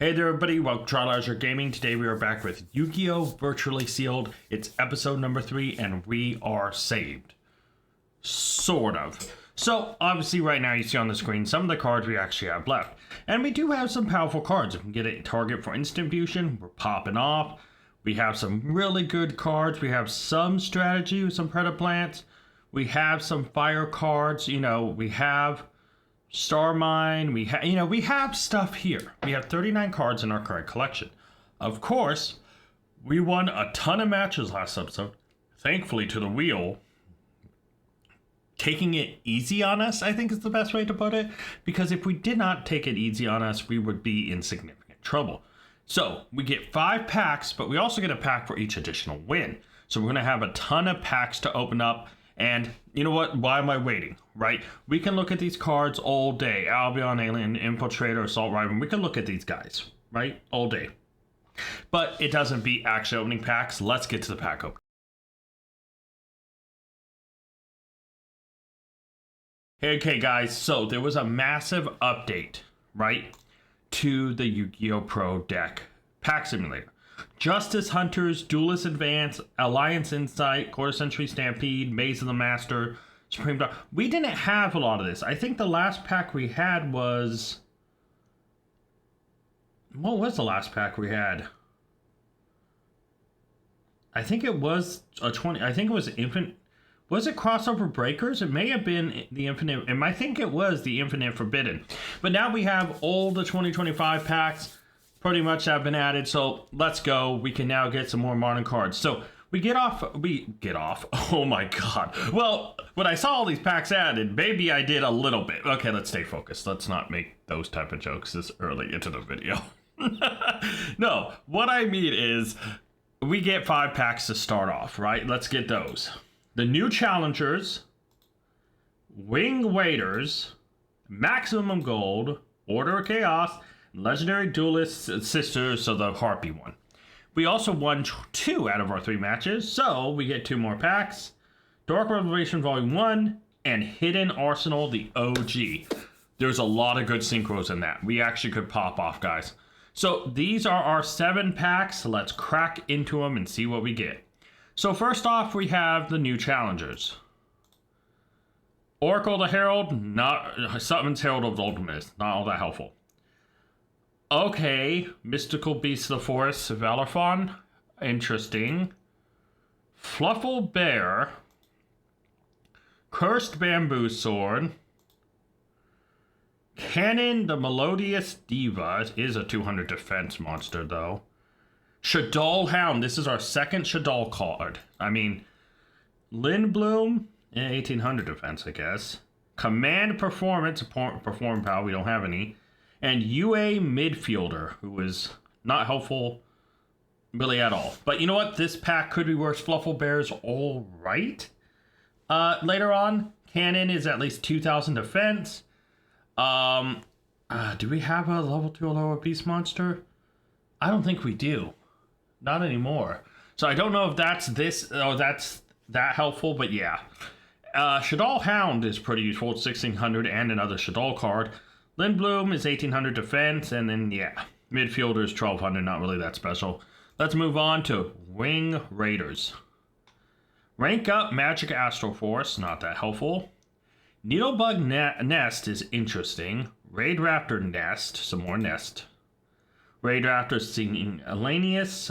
Hey there everybody, welcome to TrialError Gaming. Today we are back with Yu-Gi-Oh! Virtually Sealed. It's episode number 3 and we are saved. Sort of. So obviously right now you see on the screen some of the cards we actually have left. And we do have some powerful cards. We can get a target for instant fusion. We're popping off. We have some really good cards. We have some strategy with some Predaplants. We have some fire cards. You know, we have Star Mine, we have stuff here. We have 39 cards in our current collection. Of course, we won a ton of matches last episode. Thankfully to the wheel, taking it easy on us, I think is the best way to put it. Because if we did not take it easy on us, we would be in significant trouble. So we get 5 packs, but we also get a pack for each additional win. So we're gonna have a ton of packs to open up. And you know what? Why am I waiting, right? We can look at these cards all day. Albion, Alien, Infiltrator, Assault Rifle. We can look at these guys, right? All day. But it doesn't beat actually opening packs. Let's get to the pack opening. Okay, guys. So there was a massive update, right? To the Yu-Gi-Oh! Pro deck pack simulator. Justice Hunters, Duelist Advance, Alliance Insight, Quarter Century Stampede, Maze of the Master, Supreme Dark. We didn't have a lot of this. I think the last pack we had was... What was the last pack we had? I think it was a 20... I think it was Infinite... Was it Crossover Breakers? It may have been the Infinite... And I think it was the Infinite Forbidden. But now we have all the 2025 packs pretty much have been added, so let's go. We can now get some more modern cards. So we get off, oh my god. Well, when I saw all these packs added, maybe I did a little bit. Okay, let's stay focused. Let's not make those type of jokes this early into the video. No, what I mean is we get 5 packs to start off, right? Let's get those. The new challengers, wing waiters, maximum gold, order of chaos, legendary duelist sisters, so the harpy one. We also won 2 out of our 3 matches, so we get 2 more packs. Dark Revelation Volume 1 and Hidden Arsenal, the OG. There's a lot of good synchros in that. We actually could pop off, guys. So these are our 7 packs. Let's crack into them and see what we get. So first off, we have the new challengers. Oracle the Herald, not Summons Herald of the Ultimate, not all that helpful. Okay, Mystical Beast of the Forest, Valorfon, interesting. Fluffle Bear, Cursed Bamboo Sword, Cannon the Melodious Diva, it is a 200 defense monster though. Shaddoll Hound, this is our second Shaddoll card. I mean, Lindblom, 1800 defense I guess. Command Performance, Perform Power, we don't have any. And UA Midfielder, who is not helpful really at all. But you know what? This pack could be worse. Fluffle Bear's all right. Later on, Cannon is at least 2000 defense. Do we have a level 2 or lower beast monster? I don't think we do. Not anymore. So I don't know if that's this or that's that helpful, but yeah. Shaddoll Hound is pretty useful. It's 1600 and another Shaddoll card. Lindblom is 1800 defense, and then, yeah, midfielder is 1200, not really that special. Let's move on to Wing Raiders. Rank up Magic Astral Force, not that helpful. Needlebug Nest is interesting. Raid Raptor Nest, some more Nest. Raid Raptor Singing Elanius,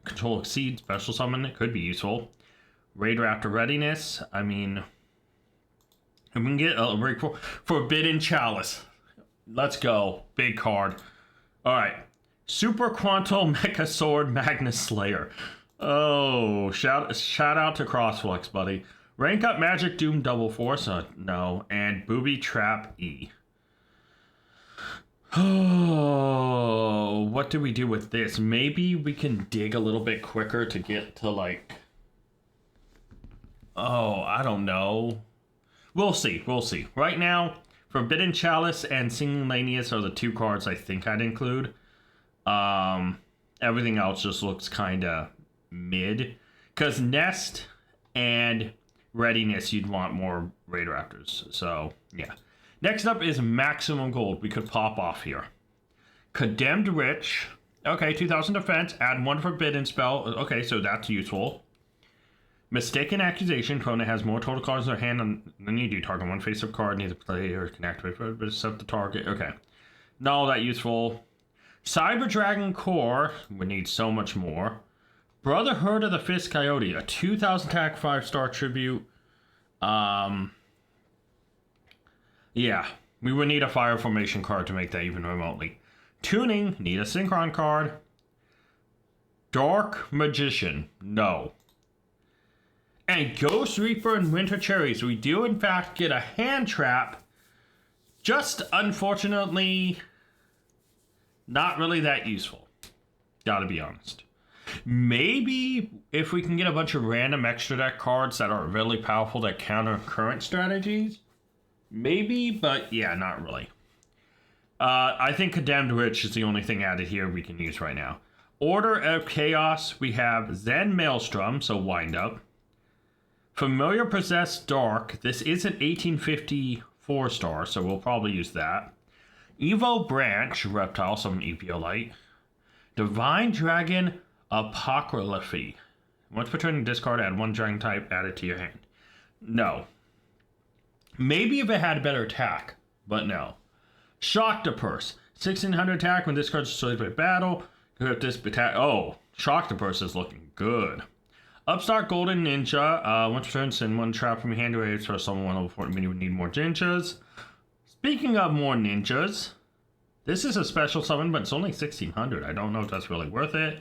Control Exceed, Special Summon, it could be useful. Raid Raptor Readiness, I mean, we can get a Forbidden Chalice. Let's go. Big card. Alright. Super Quantal Mecha Sword Magnus Slayer. Oh, shout out to Crossflux, buddy. Rank up Magic Doom Double Force. No. And Booby Trap E. Oh, what do we do with this? Maybe we can dig a little bit quicker to get to, like... Oh, I don't know. We'll see. We'll see. Right now, Forbidden Chalice and Singing Lanius are the 2 cards I think I'd include. Everything else just looks kind of mid. Because Nest and Readiness, you'd want more Raid Raptors. So, yeah. Next up is Maximum Gold. We could pop off here. Condemned Witch. Okay, 2000 defense. Add 1 forbidden spell. Okay, so that's useful. Mistaken Accusation. Opponent has more total cards in their hand than you do. Target 1 face-up card. Neither player can activate but except the target. Okay. Not all that useful. Cyber Dragon Core. We need so much more. Brotherhood of the Fist Coyote. A 2000 attack 5-star tribute. Yeah. We would need a Fire Formation card to make that even remotely. Tuning. Need a Synchron card. Dark Magician. No. And Ghost Reaper and Winter Cherries. We do, in fact, get a hand trap. Just, unfortunately, not really that useful. Gotta be honest. Maybe if we can get a bunch of random extra deck cards that are really powerful that counter current strategies. Maybe, but yeah, not really. I think Condemned Witch is the only thing added here we can use right now. Order of Chaos. We have Zen Maelstrom, so Wind Up. Familiar Possessed Dark. This is an 1850 4-star, so we'll probably use that. Evo Branch, Reptile, some EPO Light. Divine Dragon Apocryphy. Once per turn, discard, add 1 dragon type, add it to your hand. No. Maybe if it had better attack, but no. Shocktopus. 1600 attack when this card is destroyed by battle. If this attack. Oh, Shocktopus is looking good. Upstart Golden Ninja. Once per turn, send 1 trap from your hand to a for someone 1 level 4. We need more ninjas. Speaking of more ninjas, this is a special summon, but it's only 1600. I don't know if that's really worth it.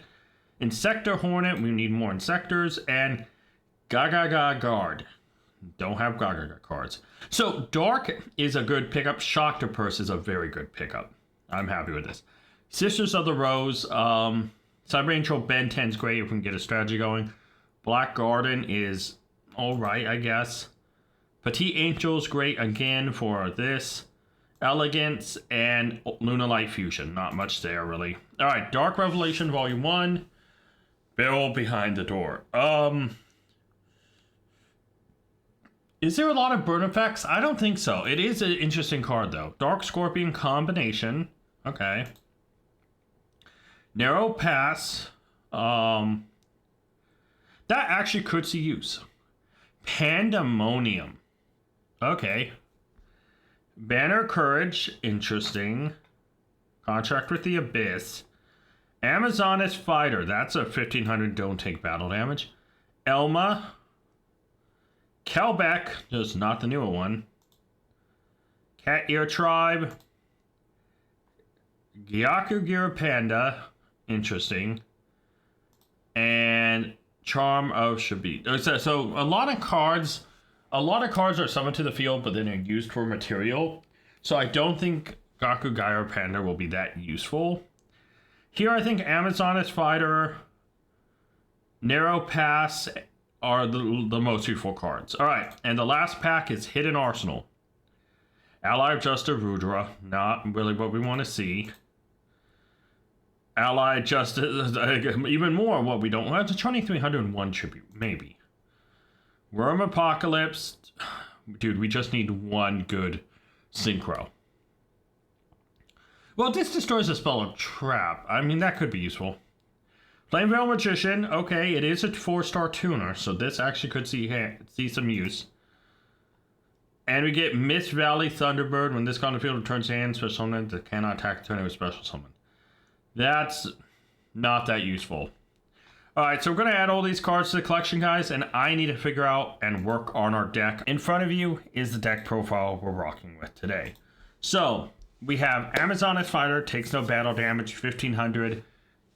Insector Hornet. We need more Insectors. And Gaga Guard. Don't have Gaga cards. So Dark is a good pickup. Shocktopus is a very good pickup. I'm happy with this. Sisters of the Rose. Cyber Angel Ben 10's great if we can get a strategy going. Black Garden is alright, I guess. Petite Angel's great again for this. Elegance and Luna Light Fusion. Not much there, really. Alright, Dark Revelation Volume 1. Bill Behind the Door. Is there a lot of burn effects? I don't think so. It is an interesting card, though. Dark Scorpion Combination. Okay. Narrow Pass. That actually could see use. Pandemonium. Okay. Banner Courage. Interesting. Contract with the Abyss. Amazoness Fighter. That's a 1500 don't take battle damage. Elma. Kelbeck. Just not the newer one. Cat Ear Tribe. Gyakugira Panda. Interesting. And Charm of Shabit. So a lot of cards are summoned to the field, but then they're used for material. So I don't think Gyakugira Panda will be that useful. Here I think Amazoness Fighter, Narrow Pass are the most useful cards. Alright, and the last pack is Hidden Arsenal. Ally of Justice Rudra. Not really what we want to see. Allied Justice, even more what we don't want. It's a 2301 tribute, maybe. Worm Apocalypse. Dude, we just need one good synchro. Well, this destroys a spell of trap. I mean, that could be useful. Flameveil Magician. Okay, it is a 4-star tuner, so this actually could see some use. And we get Mist Valley Thunderbird. When this card on the field returns to hand, special summon that cannot attack the turn with special summon. That's not that useful. Alright, so we're going to add all these cards to the collection, guys, and I need to figure out and work on our deck. In front of you is the deck profile we're rocking with today. So, we have Amazoness Fighter, takes no battle damage, 1500.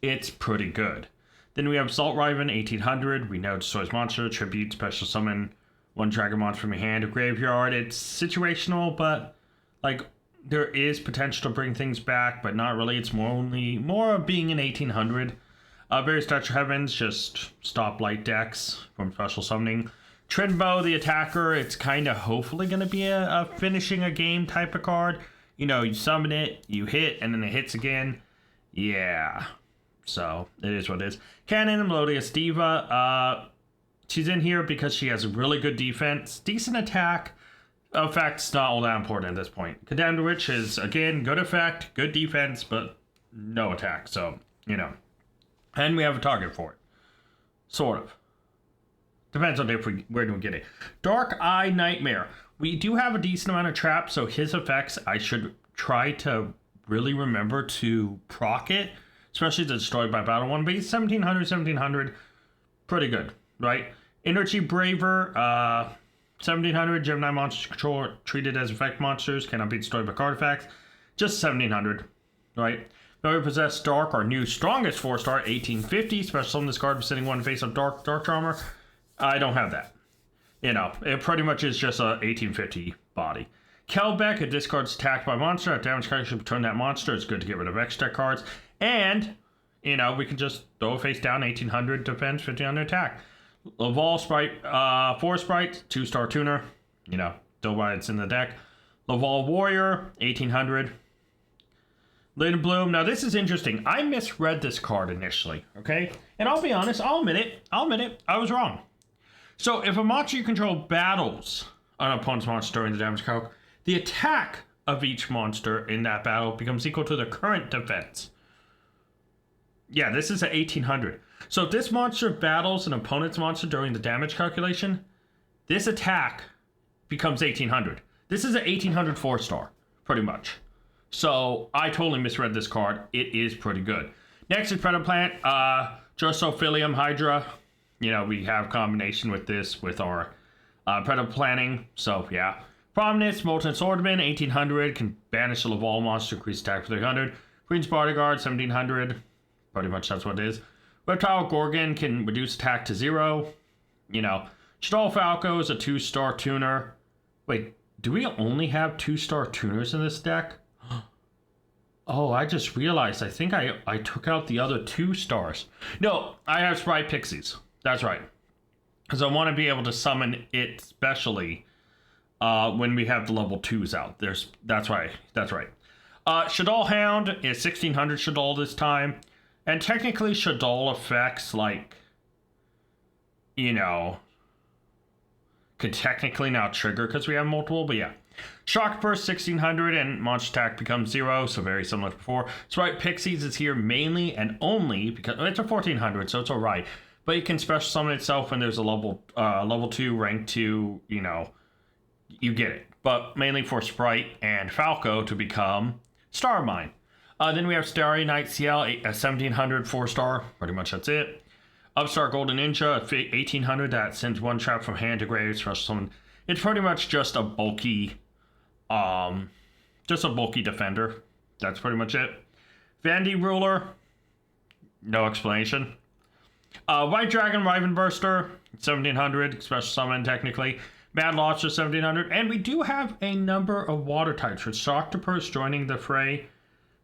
It's pretty good. Then we have Assault Riven, 1800. We know destroys monster, tribute, special summon, 1 dragon monster from your hand or graveyard. It's situational, but, like, there is potential to bring things back, but not really. It's more of being an 1800. Various Touch Heavens, just stop light decks from special summoning. Trinbo, the attacker, it's kind of hopefully going to be a finishing a game type of card. You know, you summon it, you hit, and then it hits again. Yeah. So, it is what it is. Cannon and Melodious Diva. She's in here because she has really good defense, decent attack. Effect's not all that important at this point. Condemned Witch is, again, good effect, good defense, but no attack. So, you know. And we have a target for it. Sort of. Depends on where do we get it. Dark Eye Nightmare. We do have a decent amount of traps, so his effects I should try to really remember to proc it, especially the destroyed by battle one. But he's 1700, pretty good, right? Energy Braver, 1700. Gemini monsters control treated as effect monsters, cannot be destroyed by card effects. Just 1700, right? Memory Possess Dark, our new strongest 4-star, 1850. Special summon this card sitting one face of Dark Charmer. I don't have that. You know, it pretty much is just a 1850 body. Kelbeck, it discards attacked by monster. At damage card, should return that monster. It's good to get rid of extra cards. And, you know, we can just throw a face down, 1800 defense, 1500 attack. Laval Sprite, 4 Sprite, 2-star tuner. You know, still why it's in the deck. Laval Warrior, 1800. Lynn Bloom. Now, this is interesting. I misread this card initially, okay? And I'll be honest, I'll admit it. I was wrong. So, if a monster you control battles an opponent's monster during the damage calc, the attack of each monster in that battle becomes equal to the current defense. Yeah, this is at 1800. So, if this monster battles an opponent's monster during the damage calculation, this attack becomes 1800. This is an 1800 4-star, pretty much. So, I totally misread this card. It is pretty good. Next is Predaplant, Drosophilium Hydra. You know, we have combination with this with our Predaplanting. So, yeah. Prominence, Molten Swordman, 1800. Can banish a Laval monster, increase attack for 300. Queen's Bodyguard, 1700. Pretty much that's what it is. Reptile Gorgon can reduce attack to 0. You know, Chidal Falco is a 2-star tuner. Wait, do we only have 2-star tuners in this deck? Oh, I just realized. I think I took out the other 2 stars. No, I have Sprite Pixies. That's right. Because I want to be able to summon it specially when we have the level 2s out. That's right. Shadal Hound is 1600 Shadal this time. And technically Shadal effects, like, you know, could technically now trigger because we have multiple, but yeah. Shock Burst 1600 and monster attack becomes 0, so very similar to before. Sprite Pixies is here mainly and only because it's a 1400, so it's alright. But it can special summon itself when there's a level 2, rank 2, you know, you get it. But mainly for Sprite and Falco to become Starmine. Then we have Starry Night CL, a 1700 4-star, pretty much that's it. Upstart Golden Ninja, 1800, that sends 1 trap from hand to grave, special summon. It's pretty much just a bulky, defender. That's pretty much it. Vandy Ruler, no explanation. White Dragon Riven Burster, 1700, special summon technically. Mad Lobster, 1700. And we do have a number of water types. With Sharktopus joining the fray,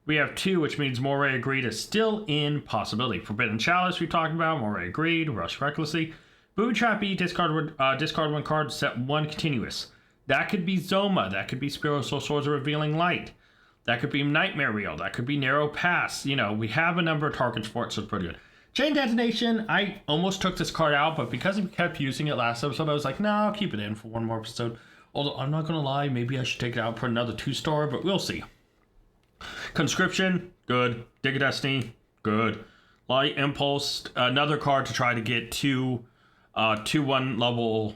we have 2, which means Moray Agreed is still in possibility. Forbidden Chalice we talked about, Moray Agreed, Rush Recklessly. Booby Trap E, discard 1 card, set 1 continuous. That could be Zoma, that could be Spiritual Swords of Revealing Light. That could be Nightmare Reel, that could be Narrow Pass. You know, we have a number of targets for it, so it's pretty good. Chain Detonation, I almost took this card out, but because we kept using it last episode, I was like, nah, I'll keep it in for one more episode. Although, I'm not going to lie, maybe I should take it out for another 2-star, but we'll see. Conscription, good. Dig of Destiny, good. Light Impulse, another card to try to get 2 1 level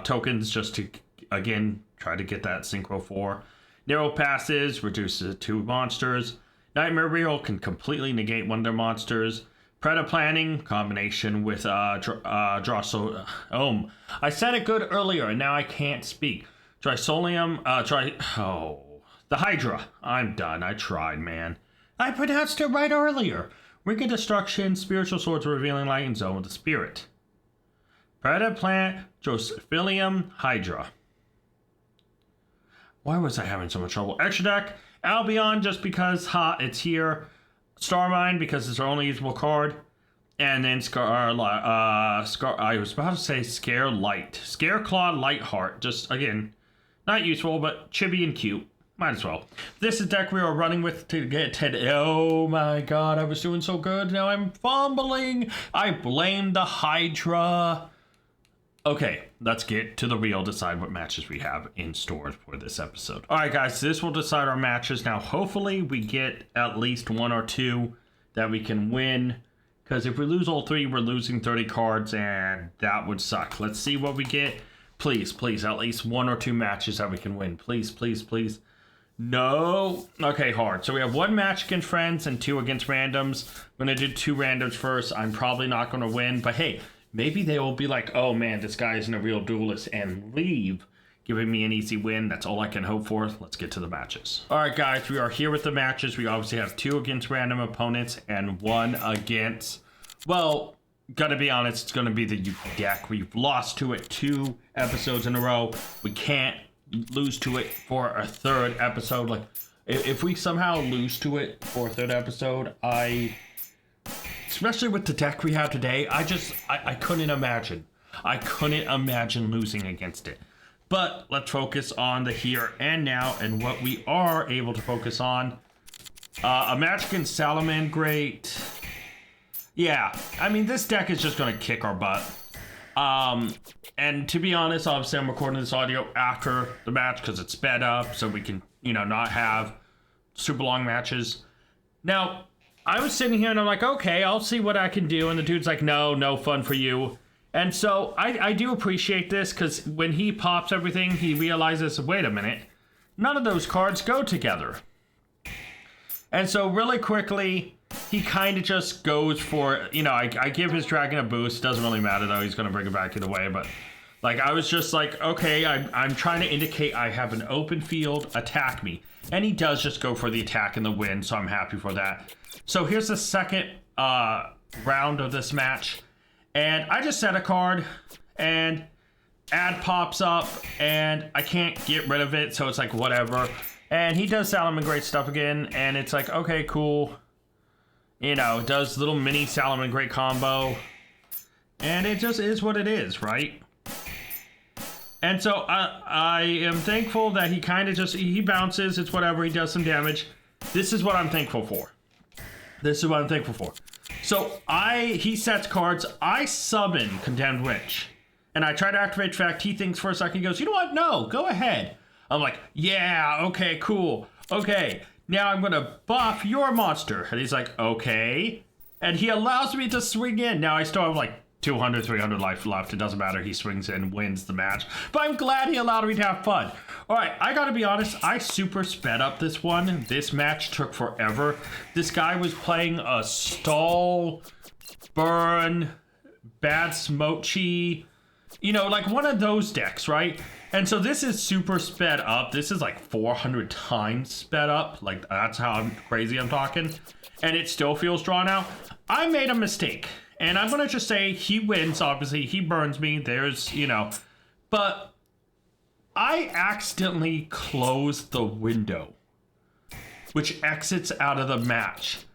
tokens, just to, again, try to get that Synchro 4. Narrow Passes, reduces 2 monsters. Nightmare Reel can completely negate 1 of their monsters. Predaplanting, combination with Drosso. I said it good earlier, and now I can't speak. Trisolium, the Hydra. I'm done. I tried, man. I pronounced it right earlier. Ring of Destruction, Spiritual Swords of Revealing Light, and Zone of the Spirit. Predaplant, Drosophilium, Hydra. Why was I having so much trouble? Extra deck, Albion, just because it's here. Starmine, because it's our only usable card. And then I was about to say Scare Light. Scareclaw Lightheart. Just, again, not useful, but chibi and cute. Might as well. This is deck we are running with to get Ted. Oh my god, I was doing so good. Now I'm fumbling. I blame the Hydra. Okay, let's get to the real decide what matches we have in store for this episode. All right, guys, this will decide our matches. Now, hopefully we get at least 1 or 2 that we can win, because if we lose all 3, we're losing 30 cards, and that would suck. Let's see what we get. Please, please, at least 1 or 2 matches that we can win. Please, please, please. No. Okay, hard. So we have 1 match against friends and 2 against randoms. I'm going to do 2 randoms first. I'm probably not going to win, but hey, maybe they will be like, oh man, this guy isn't a real duelist, and leave, giving me an easy win. That's all I can hope for. Let's get to the matches. All right, guys, we are here with the matches. We obviously have 2 against random opponents and 1 against, well, gotta be honest, it's gonna be the Yugi deck. We've lost to it 2 episodes in a row. We can't lose to it for a 3rd episode. Like, if we somehow lose to it for a 3rd episode, especially with the deck we have today, I couldn't imagine. I couldn't imagine losing against it. But let's focus on the here and now and what we are able to focus on. A match against Salaman, great. Yeah, I mean, this deck is just going to kick our butt. And to be honest, obviously I'm recording this audio after the match because it's sped up so we can, not have super long matches. Now, I was sitting here and I'm like, okay, I'll see what I can do. And the dude's like, no fun for you. And so I do appreciate this, because when he pops everything, he realizes, wait a minute, none of those cards go together. And so really quickly, he kind of just goes for, I give his dragon a boost. Doesn't really matter though, he's going to bring it back either way. But like, I was just like, okay, I'm trying to indicate I have an open field, attack me. And he does just go for the attack and the win, so I'm happy for that. So here's the second round of this match. And I just set a card, and ad pops up, and I can't get rid of it, so it's like, whatever. And he does Salaman Great stuff again, and it's like, okay, cool. Does little mini Salaman Great combo. And it just is what it is, right? And so I am thankful that he kind of just, he bounces, it's whatever, he does some damage. This is what I'm thankful for. This is what I'm thankful for. So he sets cards, I summon Condemned Witch. And I try to activate effect, he thinks for a second, he goes, you know what, no, go ahead. I'm like, yeah, okay, cool. Okay, now I'm gonna buff your monster. And he's like, okay. And he allows me to swing in. Now I still have like 200, 300 life left. It doesn't matter. He swings in, wins the match. But I'm glad he allowed me to have fun. All right, I gotta be honest. I super sped up this one. This match took forever. This guy was playing a stall, burn, bad smochi, like one of those decks, right? And so this is super sped up. This is like 400 times sped up. Like, that's how crazy I'm talking. And it still feels drawn out. I made a mistake. And I'm going to just say he wins, obviously. He burns me. There's, But I accidentally closed the window, which exits out of the match.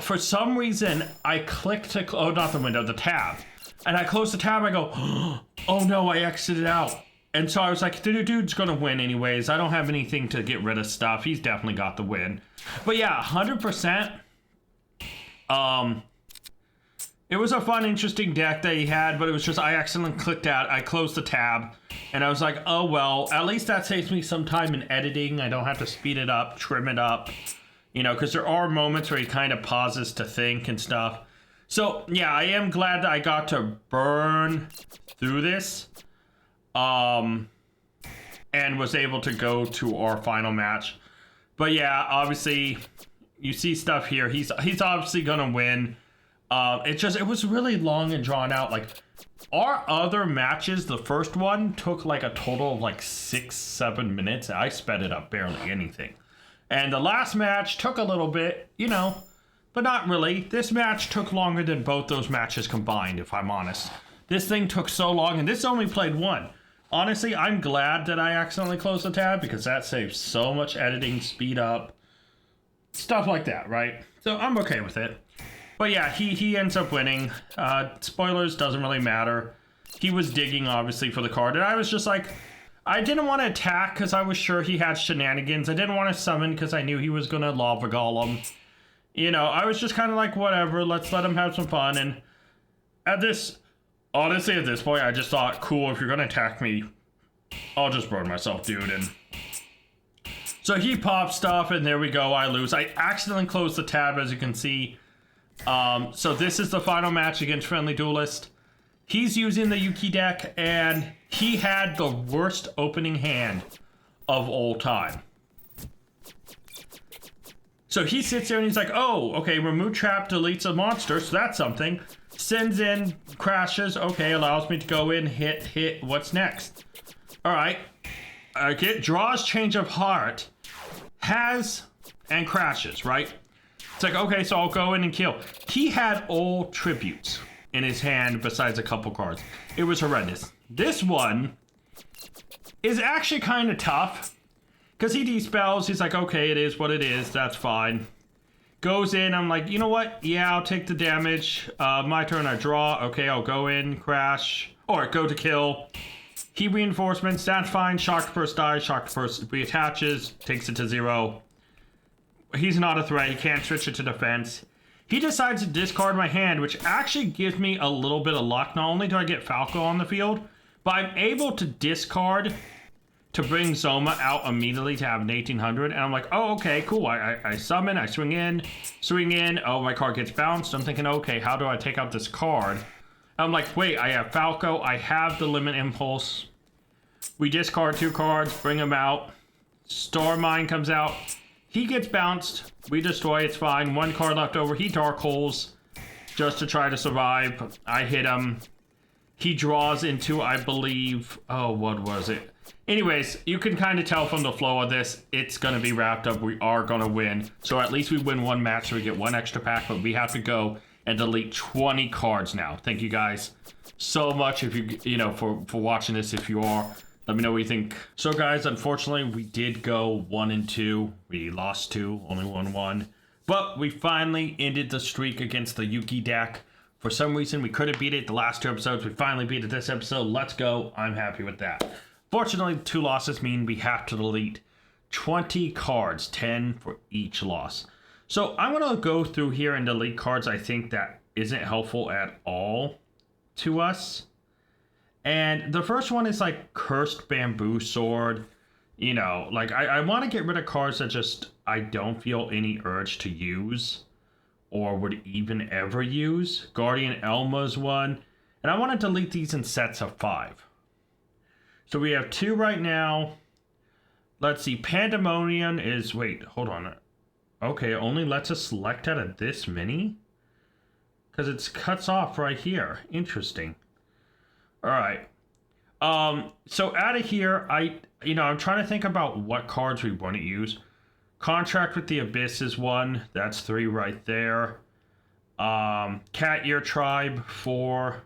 For some reason, I clicked to... Oh, not the window, the tab. And I close the tab, I go, oh no, I exited out. And so I was like, the dude's gonna win anyways. I don't have anything to get rid of stuff. He's definitely got the win. But yeah, 100%. It was a fun, interesting deck that he had, but it was just, I accidentally clicked out. I closed the tab, and I was like, oh well, at least that saves me some time in editing. I don't have to speed it up, trim it up, because there are moments where he kind of pauses to think and stuff. So yeah, I am glad that I got to burn through this, and was able to go to our final match. But yeah, obviously, you see stuff here. He's obviously gonna win. It was really long and drawn out. Like, our other matches, the first one took like a total of like 6-7 minutes. I sped it up barely anything. And the last match took a little bit, but not really. This match took longer than both those matches combined, if I'm honest. This thing took so long, and this only played one. Honestly, I'm glad that I accidentally closed the tab, because that saves so much editing, speed up, stuff like that, right? So I'm okay with it. But yeah, he ends up winning. Spoilers, doesn't really matter. He was digging, obviously, for the card. And I was just like, I didn't want to attack because I was sure he had shenanigans. I didn't want to summon because I knew he was going to Lava Golem. I was just kind of like, whatever, let's let him have some fun. And at this Honestly, at this point, I just thought, cool, if you're gonna attack me, I'll just burn myself, dude. And so he pops stuff, and there we go, I lose. I accidentally closed the tab, as you can see. So this is the final match against Friendly Duelist. He's using the Yuki deck, and he had the worst opening hand of all time. So he sits there and he's like, oh, okay, remove trap deletes a monster, so that's something. Sends in, crashes, okay, allows me to go in, hit, what's next? Alright, draws change of heart, has, and crashes, right? It's like, okay, so I'll go in and kill. He had all tributes in his hand besides a couple cards. It was horrendous. This one is actually kind of tough. Because he dispels, he's like, okay, it is what it is, that's fine. Goes in, I'm like, you know what? Yeah, I'll take the damage. My turn, I draw. Okay, I'll go in, crash, or go to kill. He reinforcements, that's fine. Shock Burst dies, Shock Burst reattaches, takes it to 0. He's not a threat, he can't switch it to defense. He decides to discard my hand, which actually gives me a little bit of luck. Not only do I get Falco on the field, but I'm able to discard to bring Zoma out immediately to have an 1800, and I'm like, oh, okay, cool. I summon, I swing in, oh, my card gets bounced. I'm thinking, okay, how do I take out this card? I'm like, wait, I have Falco, I have the Limit Impulse. We discard 2 cards, bring him out. Star Mine comes out. He gets bounced, we destroy, it's fine. 1 card left over, he Dark Holes just to try to survive. I hit him. He draws into, I believe, oh, what was it? Anyways, you can kind of tell from the flow of this, it's going to be wrapped up. We are going to win. So at least we win 1 match, so we get 1 extra pack, but we have to go and delete 20 cards now. Thank you guys so much if for watching this. If you are, let me know what you think. So guys, unfortunately, we did go 1 and 2. We lost 2, only won 1. But we finally ended the streak against the Yuki deck. For some reason, we couldn't beat it the last 2 episodes. We finally beat it this episode. Let's go. I'm happy with that. Fortunately, 2 losses mean we have to delete 20 cards, 10 for each loss. So I'm going to go through here and delete cards I think that isn't helpful at all to us. And the first one is like Cursed Bamboo Sword. You know, like I want to get rid of cards that just I don't feel any urge to use or would even ever use. Guardian Elma's one. And I want to delete these in sets of 5. So we have 2 right now. Let's see. Pandemonium is... Wait, hold on. Okay, it only lets us select out of this many? Because it cuts off right here. Interesting. Alright. So out of here, I'm trying to think about what cards we want to use. Contract with the Abyss is 1. That's 3 right there. Cat Ear Tribe, 4.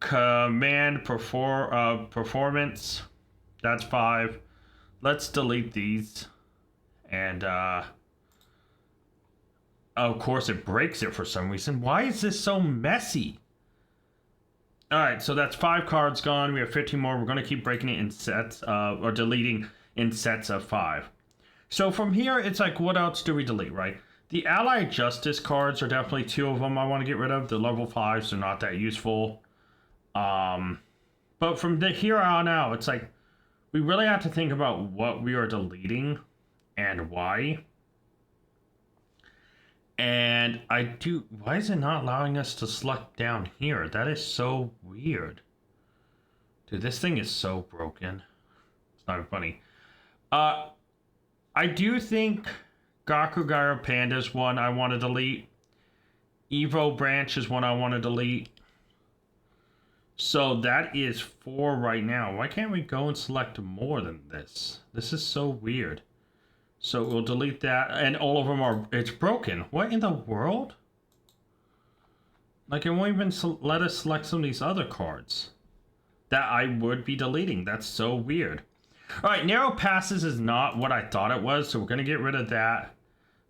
Command Performance, that's 5. Let's delete these. And of course it breaks it for some reason. Why is this so messy? Alright, so that's 5 cards gone. We have 15 more. We're going to keep breaking it in sets, or deleting in sets of 5. So from here, it's like, what else do we delete, right? The Allied Justice cards are definitely 2 of them I want to get rid of. The level 5s are not that useful. But from here on out, it's like, we really have to think about what we are deleting and why. And why is it not allowing us to select down here? That is so weird. Dude, this thing is so broken. It's not even funny. I do think Gakugaru Panda is one I want to delete. Evo Branch is one I want to delete. So that is 4 right now. Why can't we go and select more than this? This is so weird. So we'll delete that. And all of them it's broken. What in the world? Like, it won't even let us select some of these other cards that I would be deleting. That's so weird. Alright, Narrow Passes is not what I thought it was, so we're going to get rid of that.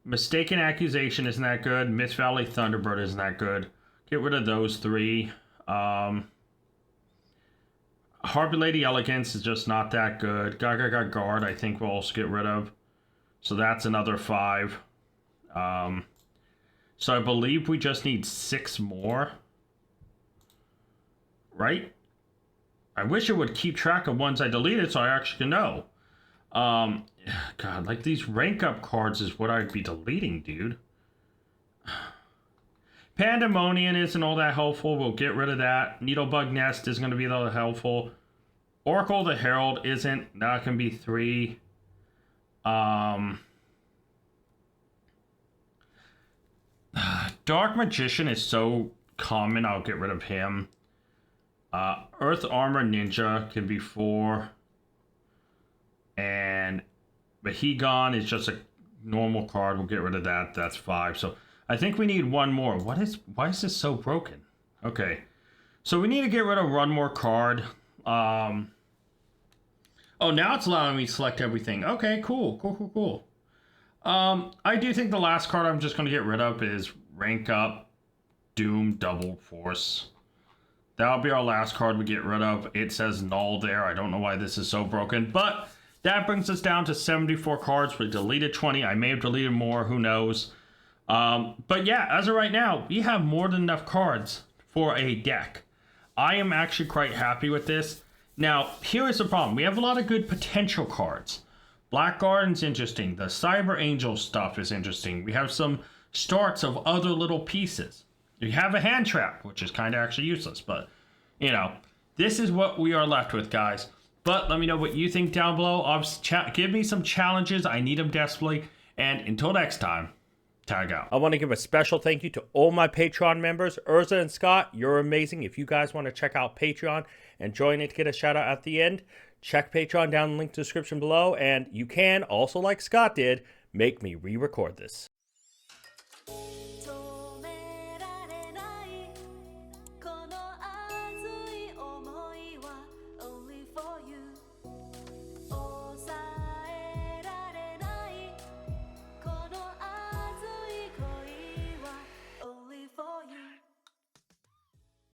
Mistaken Accusation isn't that good. Mist Valley Thunderbird isn't that good. Get rid of those 3. Harbor Lady Elegance is just not that good. Gaga Guard I think we'll also get rid of. So that's another 5. So I believe we just need 6 more. right? I wish it would keep track of ones I deleted so I actually can know. God, like these rank up cards is what I'd be deleting, dude. Pandemonium isn't all that helpful. We'll get rid of that. Needlebug Nest is going to be a little helpful. Oracle the Herald isn't. That can be 3. Dark Magician is so common, I'll get rid of him. Earth Armor Ninja can be 4. And Bahigon is just a normal card. We'll get rid of that. That's 5. So I think we need one more. Why is this so broken? Okay. So we need to get rid of one more card. Oh, now it's allowing me to select everything. Okay, cool. I do think the last card I'm just going to get rid of is Rank Up Doom Double Force. That'll be our last card we get rid of. It says null there. I don't know why this is so broken, but that brings us down to 74 cards. We deleted 20. I may have deleted more. Who knows? But yeah, as of right now, we have more than enough cards for a deck. I am actually quite happy with this. Now, here is the problem. We have a lot of good potential cards. Black Garden's interesting. The Cyber Angel stuff is interesting. We have some starts of other little pieces. We have a Hand Trap, which is kind of actually useless. But, you know, this is what we are left with, guys. But let me know what you think down below. Give me some challenges. I need them desperately. And until next time, tag out. I want to give a special thank you to all my Patreon members. Urza and Scott, you're amazing. If you guys want to check out Patreon and join it to get a shout out at the end, check Patreon down in the link description below. And you can, also like Scott did, make me re-record this.